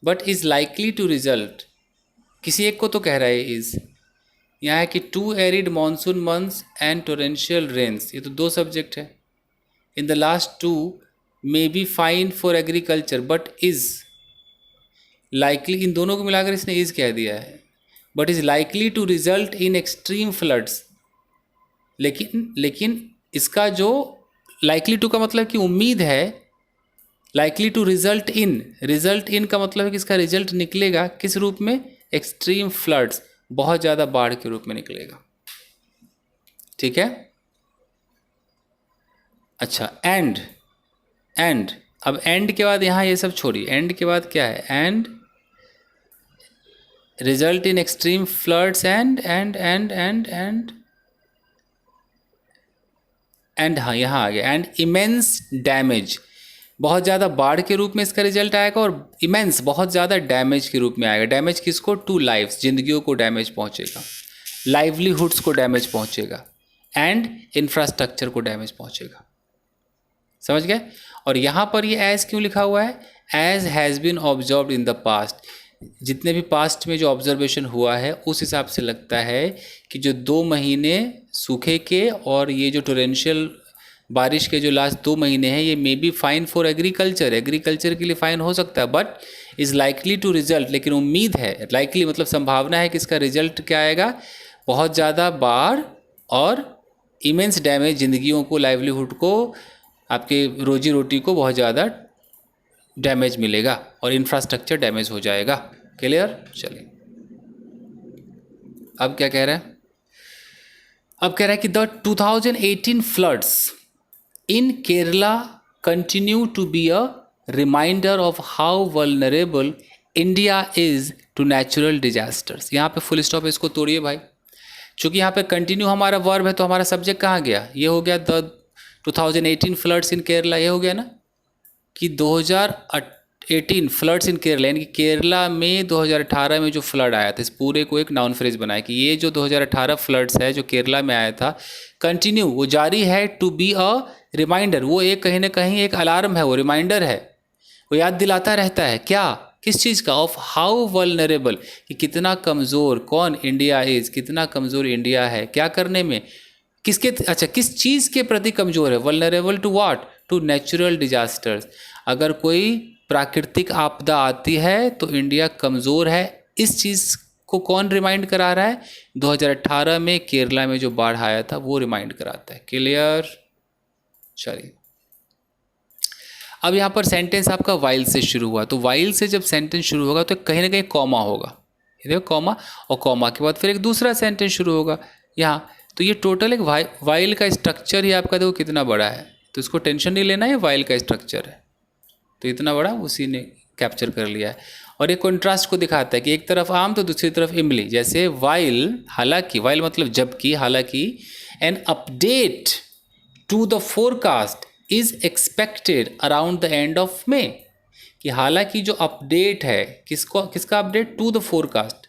But is likely to result, किसी एक को तो कह रहा है इज। यहाँ है कि two arid monsoon months and torrential rains, ये तो दो सब्जेक्ट है। In the last two may be fine for agriculture, but is likely, इन दोनों को मिलाकर इसने इज कह दिया है। But is likely to result in extreme floods, लेकिन इसका जो लाइकली टू का मतलब कि उम्मीद है, likely to result in, result in का मतलब है कि इसका रिजल्ट निकलेगा किस रूप में? एक्सट्रीम फ्लड्स, बहुत ज़्यादा बाढ़ के रूप में निकलेगा। ठीक है, अच्छा। एंड अब एंड के बाद यहाँ ये सब छोड़िए, एंड के बाद क्या है? And result in extreme floods and हाँ यहाँ आ गया, एंड इमेंस डैमेज, बहुत ज़्यादा बाढ़ के रूप में इसका रिजल्ट आएगा, और इमेंस बहुत ज़्यादा डैमेज के रूप में आएगा। डैमेज किसको? टू लाइफ्स, जिंदगियों को डैमेज पहुँचेगा, लाइवलीहुड्स को डैमेज पहुँचेगा, एंड इंफ्रास्ट्रक्चर को डैमेज पहुँचेगा। समझ गए? और यहाँ पर ये एज क्यों लिखा हुआ है? As has been observed in the past, जितने भी पास्ट में जो ऑब्जर्वेशन हुआ है उस हिसाब से लगता है कि जो 2 महीने सूखे के और ये जो टोरेंशियल बारिश के जो लास्ट 2 महीने हैं, ये may be fine for agriculture, agriculture के लिए फाइन हो सकता है। But is likely to result, लेकिन उम्मीद है, लाइकली मतलब संभावना है कि इसका रिजल्ट क्या आएगा? बहुत ज़्यादा बाढ़ और इमेंस डैमेज, जिंदगियों को, लाइवलीहुड को, आपके रोजी रोटी को बहुत ज़्यादा डैमेज मिलेगा और इंफ्रास्ट्रक्चर डैमेज हो जाएगा। क्लियर? चलिए अब क्या कह रहा है? अब कह रहा है कि the 2018 floods in Kerala continue to be a reminder of how vulnerable India is to natural disasters. यहाँ पे फुल स्टॉप है, इसको तोड़िए भाई, चूँकि यहाँ पे कंटिन्यू हमारा वर्ब है तो हमारा सब्जेक्ट कहाँ गया? ये हो गया द 2018 फ्लड्स इन केरला, ये हो गया ना कि 2018 फ्लड्स इन केरला, यानी कि केरला में 2018 में जो फ्लड आया था, इस पूरे को एक नाउन फ्रेज बनाया कि ये जो 2018 फ्लड्स है जो केरला में आया था, कंटिन्यू वो जारी है, टू बी अ रिमाइंडर, वो एक कहीं ना कहीं एक अलार्म है, वो रिमाइंडर है, वो याद दिलाता रहता है। क्या? किस चीज़ का? ऑफ हाउ वल्नरेबल, कि कितना कमज़ोर, कौन? इंडिया इज़, कितना कमज़ोर इंडिया है, क्या करने में? किसके, अच्छा किस चीज़ के प्रति कमज़ोर है? Vulnerable to what? To natural disasters. अगर कोई प्राकृतिक आपदा आती है तो इंडिया कमज़ोर है। इस चीज़ को कौन रिमाइंड करा रहा है? 2018 में केरला में जो बाढ़ आया था वो रिमाइंड कराता है। क्लियर? चलिए, अब यहाँ पर सेंटेंस आपका वाइल से शुरू हुआ, तो वाइल से जब सेंटेंस शुरू होगा तो कहीं ना कहीं कॉमा होगा। ये देखो कॉमा, और कॉमा के बाद फिर एक दूसरा सेंटेंस शुरू होगा यहाँ। तो ये टोटल एक वाइल का स्ट्रक्चर ही आपका देखो कितना बड़ा है, तो इसको टेंशन नहीं लेना है, वाइल का स्ट्रक्चर है तो इतना बड़ा उसी ने कैप्चर कर लिया है। और ये कॉन्ट्रास्ट को दिखाता है कि एक तरफ आम तो दूसरी तरफ इमली। जैसे वाइल, हालांकि, वाइल मतलब जबकि, हालांकि, an update to the forecast is expected around the end of May. कि हालांकि जो अपडेट है, किसका update? To the forecast,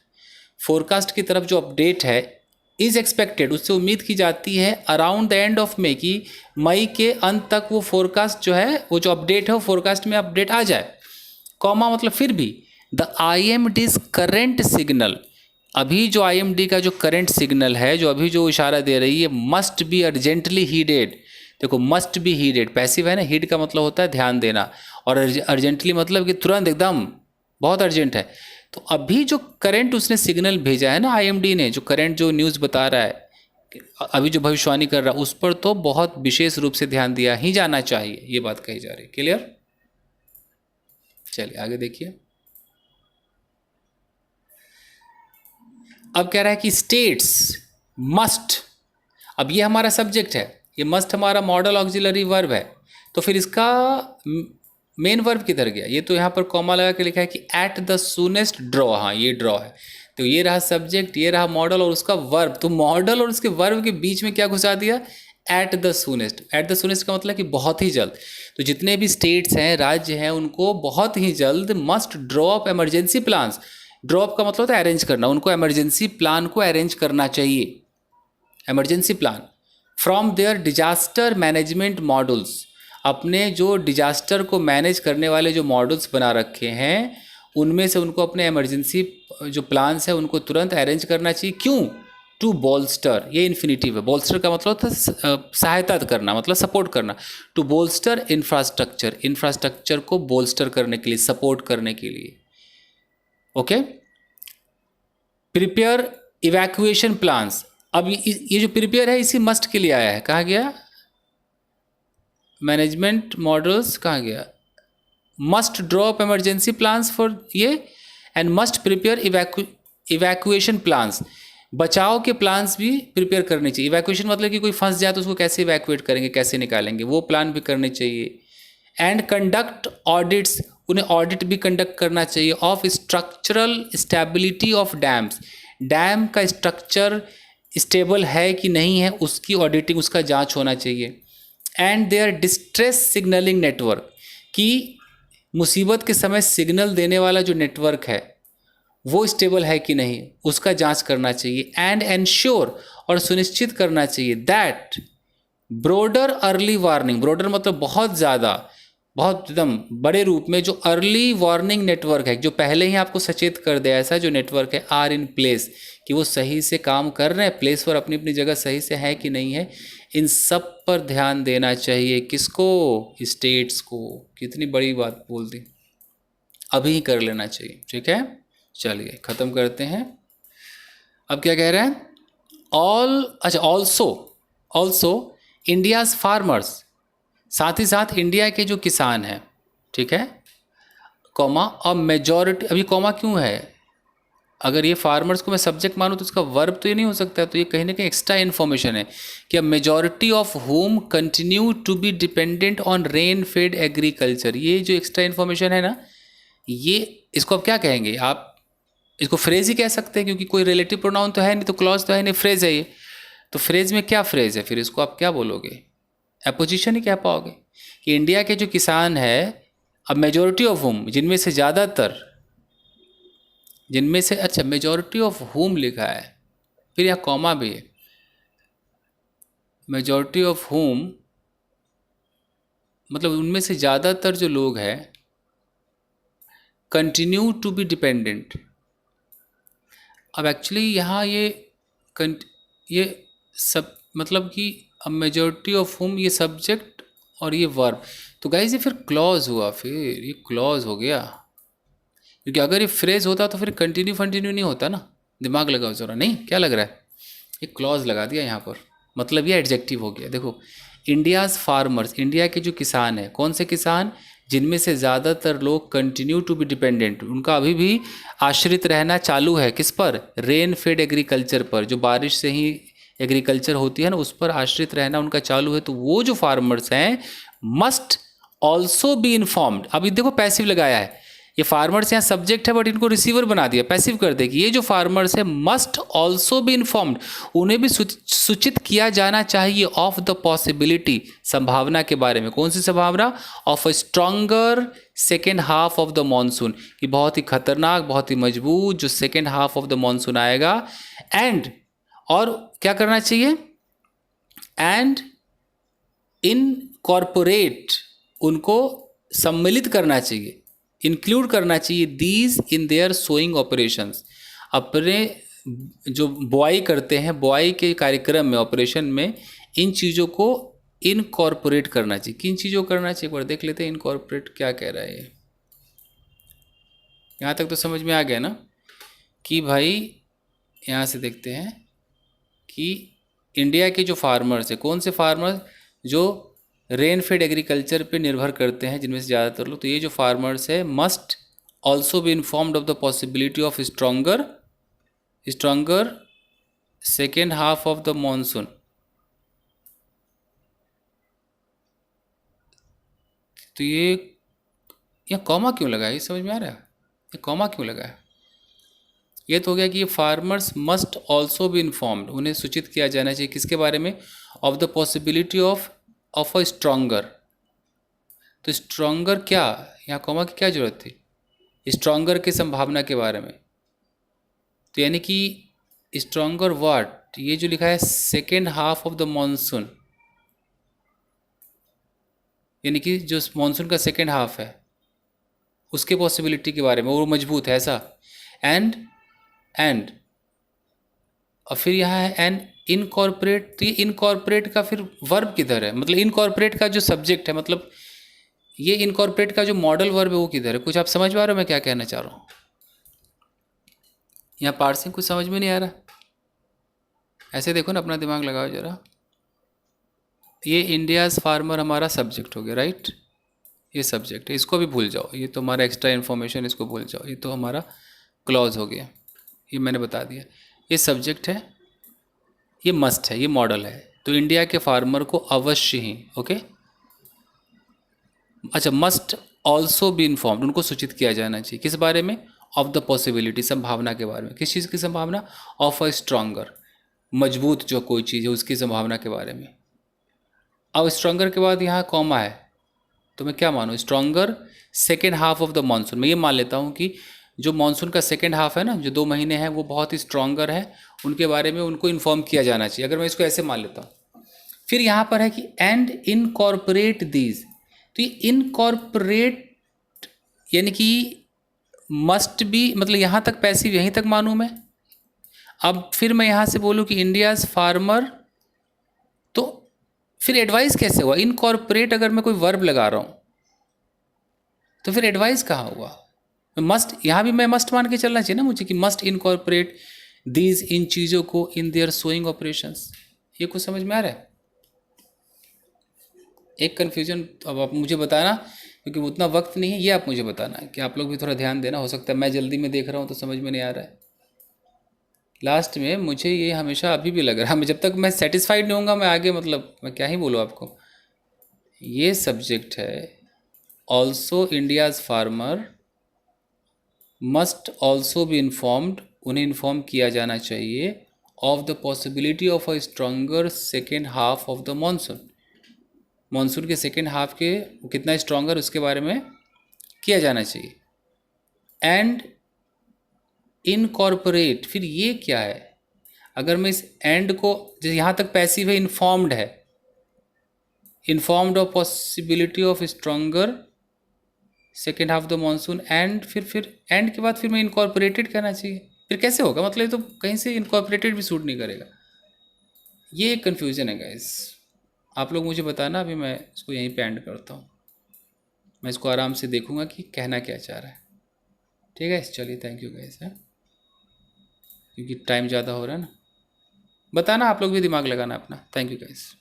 forecast की तरफ जो अपडेट है, इज एक्सपेक्टेड, उससे उम्मीद की जाती है, around the end of May, कि मई के अंत तक वो फोरकास्ट जो है, वो जो अपडेट है वो फोरकास्ट में अपडेट आ जाए। कॉमा मतलब फिर भी, द IMD's करेंट सिग्नल, अभी जो IMD का जो करंट सिग्नल है, जो अभी जो इशारा दे रही है, मस्ट बी अर्जेंटली हीडेड। देखो मस्ट बी हीडेड पैसिव है ना, हीड का मतलब होता है ध्यान देना, और अर्जेंटली मतलब कि तुरंत, एकदम बहुत अर्जेंट है। तो अभी जो करंट उसने सिग्नल भेजा है ना IMD ने, जो करंट जो न्यूज़ बता रहा है, अभी जो भविष्यवाणी कर रहा है, उस पर तो बहुत विशेष रूप से ध्यान दिया ही जाना चाहिए, ये बात कही जा रही है। क्लियर? चलिए आगे देखिए। अब कह रहा है कि स्टेट्स मस्ट, अब ये हमारा सब्जेक्ट है, ये मस्ट हमारा मॉडल ऑक्सिलरी वर्ब है, तो फिर इसका मेन वर्ब किधर गया? ये तो यहाँ पर कॉमा लगा के लिखा है कि एट द सूनेस्ट ड्रॉ, हाँ ये ड्रॉ है, तो ये रहा सब्जेक्ट, ये रहा मॉडल और उसका वर्ब, तो मॉडल और उसके वर्ब के बीच में क्या घुसा दिया? At the soonest. At the soonest का मतलब कि बहुत ही जल्द। तो जितने भी स्टेट्स हैं, राज्य हैं, उनको बहुत ही जल्द must draw up emergency plans, drop का मतलब होता है अरेंज करना, उनको इमरजेंसी प्लान को अरेंज करना चाहिए, emergency plan, from their disaster management models, अपने जो डिजास्टर को मैनेज करने वाले जो मॉडल्स बना रखे हैं उनमें से उनको अपने इमरजेंसी जो प्लान्स है उनको तुरंत अरेंज करना चाहिए। क्यों? टू बोल्स्टर, ये इन्फिनिटिव है, बोल्स्टर का मतलब होता है सहायता करना, मतलब सपोर्ट करना। टू बोल्स्टर इंफ्रास्ट्रक्चर, इंफ्रास्ट्रक्चर को बोल्स्टर करने के लिए, सपोर्ट करने के लिए। ओके, प्रिपेयर इवैक्यूएशन प्लान्स, अब ये जो प्रिपेयर है इसी मस्ट के लिए आया है, कहाँ गया? मैनेजमेंट मॉडल्स कहाँ गया? Must draw up emergency plans for ये, and must prepare evacuation plans, बचाव के प्लान्स भी प्रिपेयर करने चाहिए। इवैक्यूएशन मतलब कि कोई फंस जाए तो उसको कैसे इवैक्यूएट करेंगे, कैसे निकालेंगे, वो प्लान भी करने चाहिए। एंड कंडक्ट ऑडिट्स, उन्हें ऑडिट भी कंडक्ट करना चाहिए of structural stability of dams, dam का स्ट्रक्चर स्टेबल है कि नहीं है उसकी ऑडिटिंग, उसका जांच होना चाहिए। And their distress signalling network, कि मुसीबत के समय सिग्नल देने वाला जो नेटवर्क है वो स्टेबल है कि नहीं उसका जांच करना चाहिए। एंड एंश्योर, और सुनिश्चित करना चाहिए, that broader early warning, broader मतलब बहुत ज़्यादा, बहुत एकदम बड़े रूप में जो अर्ली वार्निंग नेटवर्क है, जो पहले ही आपको सचेत कर दे, ऐसा जो नेटवर्क है, आर इन प्लेस, कि वो सही से काम कर रहे हैं, प्लेस पर अपनी अपनी जगह सही से है कि नहीं है, इन सब पर ध्यान देना चाहिए। किसको? स्टेट्स को। कितनी बड़ी बात बोल दी, अभी ही कर लेना चाहिए। ठीक है, चलिए ख़त्म करते हैं। अब क्या कह रहे हैं? अच्छा, ऑल्सो इंडियाज़ फार्मर्स, साथ ही साथ इंडिया के जो किसान हैं, ठीक है, कॉमा, और मेजॉरिटी, अभी कॉमा क्यों है? अगर ये फार्मर्स को मैं सब्जेक्ट मानूँ तो इसका वर्ब तो ये नहीं हो सकता, तो ये कहीं ना कहीं एक्स्ट्रा इन्फॉर्मेशन है कि अब majority of home continue to be dependent on rain fed agriculture, ये जो एक्स्ट्रा इन्फॉर्मेशन है ना, ये इसको अब क्या कहेंगे आप? इसको फ्रेज ही कह सकते हैं, क्योंकि कोई रिलेटिव प्रोनाउन तो है नहीं, तो क्लॉज तो है नहीं, फ्रेज है ये। तो फ्रेज में क्या फ्रेज है, फिर इसको आप क्या बोलोगे? एपोजिशन ही कह पाओगे कि इंडिया के जो किसान है, अब मेजॉरिटी ऑफ होम, जिनमें से ज़्यादातर, जिनमें से, अच्छा मेजॉरिटी ऑफ होम लिखा है, फिर यहाँ कॉमा भी है, मेजॉरिटी ऑफ होम मतलब उनमें से ज़्यादातर जो लोग हैं, कंटिन्यू टू बी डिपेंडेंट। अब एक्चुअली यहाँ ये सब मतलब कि अ मेजॉरिटी ऑफ हुम, ये सब्जेक्ट और ये वर्ब। तो गाइज ये फिर क्लॉज हुआ, फिर ये क्लॉज हो गया, क्योंकि अगर ये फ्रेज होता तो फिर कंटिन्यू कंटिन्यू नहीं होता ना। दिमाग लगाओ जरा, नहीं क्या लग रहा है, ये क्लॉज लगा दिया यहाँ पर, मतलब ये एडजेक्टिव हो गया। देखो, इंडियाज़ फार्मर्स, इंडिया के जो किसान हैं, कौन से किसान, जिनमें से ज़्यादातर लोग कंटिन्यू टू बी डिपेंडेंट, उनका अभी भी आश्रित रहना चालू है किस पर, रेन फेड एग्रीकल्चर पर, जो बारिश से ही एग्रीकल्चर होती है ना, उस पर आश्रित रहना उनका चालू है। तो वो जो फार्मर्स हैं मस्ट ऑल्सो बी इन्फॉर्म्ड। अभी देखो पैसिव लगाया है, ये फार्मर्स यहाँ सब्जेक्ट है बट इनको रिसीवर बना दिया, पैसिव कर दे कि ये जो फार्मर्स है मस्ट ऑल्सो बी इन्फॉर्म्ड, उन्हें भी सूचित किया जाना चाहिए ऑफ द पॉसिबिलिटी, संभावना के बारे में। कौन सी संभावना, of a stronger second half of the monsoon, कि बहुत ही खतरनाक, बहुत ही मजबूत जो second half of the monsoon आएगा। एंड, और क्या करना चाहिए, एंड इनकॉर्पोरेट, उनको सम्मिलित करना चाहिए, इंक्लूड करना चाहिए, these in their sowing operations, अपने जो बुआई करते हैं, बुआई के कार्यक्रम में, ऑपरेशन में, इन चीज़ों को इनकॉर्पोरेट करना चाहिए। किन चीज़ों को करना चाहिए, एक बार देख लेते हैं इनकॉर्पोरेट क्या कह रहा है ये। यहाँ तक तो समझ में आ गया ना कि भाई, यहाँ से देखते हैं कि इंडिया के जो फार्मर्स है, कौन से फार्मर्स, जो रेन फेड एग्रीकल्चर पे निर्भर करते हैं, जिनमें से ज़्यादातर लोग, तो ये जो फार्मर्स है must also be informed of the possibility of stronger second half of the monsoon. तो ये कॉमा क्यों लगा है, ये समझ में आ रहा है, ये कॉमा क्यों लगा है। ये तो हो गया कि ये farmers must also be informed, उन्हें सूचित किया जाना चाहिए किसके बारे में, of the possibility of a stronger. तो स्ट्रॉन्गर क्या, यहाँ कॉमा की क्या जरूरत थी, स्ट्रॉन्गर की संभावना के बारे में। तो यानी कि स्ट्रॉन्गर व्हाट, ये जो लिखा है second half of the monsoon, यानी कि जो मानसून का सेकेंड हाफ है उसके पॉसिबिलिटी के बारे में, वो मजबूत है ऐसा। एंड और फिर यहाँ है एंड इनकॉर्पोरेट, तो ये इनकॉर्पोरेट का फिर वर्ब किधर है, मतलब इनकॉर्पोरेट का जो सब्जेक्ट है, मतलब ये इनकॉर्पोरेट का जो मॉडल वर्ब है वो किधर है। कुछ आप समझ पा रहे हो मैं क्या कहना चाह रहा हूँ, यहाँ पार्सिंग कुछ समझ में नहीं आ रहा, ऐसे देखो ना, अपना दिमाग लगाओ जरा। ये इंडियाज़ फार्मर हमारा सब्जेक्ट हो गया, राइट, ये सब्जेक्ट है, इसको भी भूल जाओ, ये तो हमारा एक्स्ट्रा इन्फॉर्मेशन, इसको भूल जाओ, ये तो हमारा क्लॉज हो गया, ये मैंने बता दिया। ये सब्जेक्ट है, ये मस्ट है, ये मॉडल है। तो इंडिया के फार्मर को अवश्य ही, ओके, अच्छा, मस्ट ऑल्सो बी इन्फॉर्म्ड, उनको सूचित किया जाना चाहिए किस बारे में, ऑफ द पॉसिबिलिटी, संभावना के बारे में। किस चीज़ की संभावना, ऑफ अ स्ट्रॉन्गर, मजबूत जो कोई चीज़ है उसकी संभावना के बारे में। अब स्ट्रॉन्गर के बाद यहाँ कॉमा है, तो मैं क्या मानूँ, stronger second half of the monsoon, मैं ये मान लेता हूँ कि जो मानसून का सेकेंड हाफ है ना, जो 2 महीने हैं, वो बहुत ही स्ट्रॉन्गर है, उनके बारे में उनको इन्फॉर्म किया जाना चाहिए, अगर मैं इसको ऐसे मान लेता हूँ। फिर यहाँ पर है कि एंड इनकॉर्पोरेट दीज, तो ये इनकॉर्पोरेट यानी कि मस्ट बी, मतलब यहाँ तक पैसिव, यहीं तक मानूँ मैं। अब फिर मैं यहाँ से बोलूँ कि इंडियाज़ फार्मर, तो फिर एडवाइस कैसे हुआ, इनकॉर्पोरेट अगर मैं कोई वर्ब लगा रहा हूँ तो फिर एडवाइस कहाँ हुआ, मस्ट, यहाँ भी मैं मस्ट मान के चलना चाहिए ना मुझे कि मस्ट इनकॉर्पोरेट दीज, इन चीज़ों को, इन देयर सोइंग ऑपरेशंस। ये कुछ समझ में आ रहा है, एक कन्फ्यूजन अब आप मुझे बताना, क्योंकि उतना वक्त नहीं है, ये आप मुझे बताना कि आप लोग भी थोड़ा ध्यान देना, हो सकता है मैं जल्दी में देख रहा हूँ तो समझ में नहीं आ रहा है। लास्ट में मुझे ये हमेशा अभी भी लग रहा है, मैं जब तक मैं सेटिस्फाइड नहीं होऊंगा मैं आगे, मतलब मैं क्या ही बोलूँ आपको। ये सब्जेक्ट है, also India's farmer must also be informed, उन्हें इन्फॉर्म किया जाना चाहिए, of the possibility of a stronger second half of the monsoon, monsoon के सेकेंड हाफ के कितना स्ट्रॉन्गर उसके बारे में किया जाना चाहिए। एंड इनकॉर्पोरेट, फिर ये क्या है, अगर मैं इस एंड को, जैसे यहाँ तक पैसिव है, इन्फॉर्म्ड है, informed of possibility of stronger second half the monsoon, and फिर एंड के बाद फिर मैं इनकॉर्पोरेटेड कहना चाहिए, फिर कैसे होगा, मतलब ये तो कहीं से इनकॉर्पोरेटेड भी सूट नहीं करेगा। ये एक कन्फ्यूज़न है गाइस। आप लोग मुझे बताना, अभी मैं इसको यहीं पे एंड करता हूँ। मैं इसको आराम से देखूंगा कि कहना क्या चाह रहा है। ठीक है, चलिए थैंक यू गाइस है, क्योंकि टाइम ज़्यादा हो रहा है ना। बताना, आप लोग भी दिमाग लगाना अपना। Thank you guys.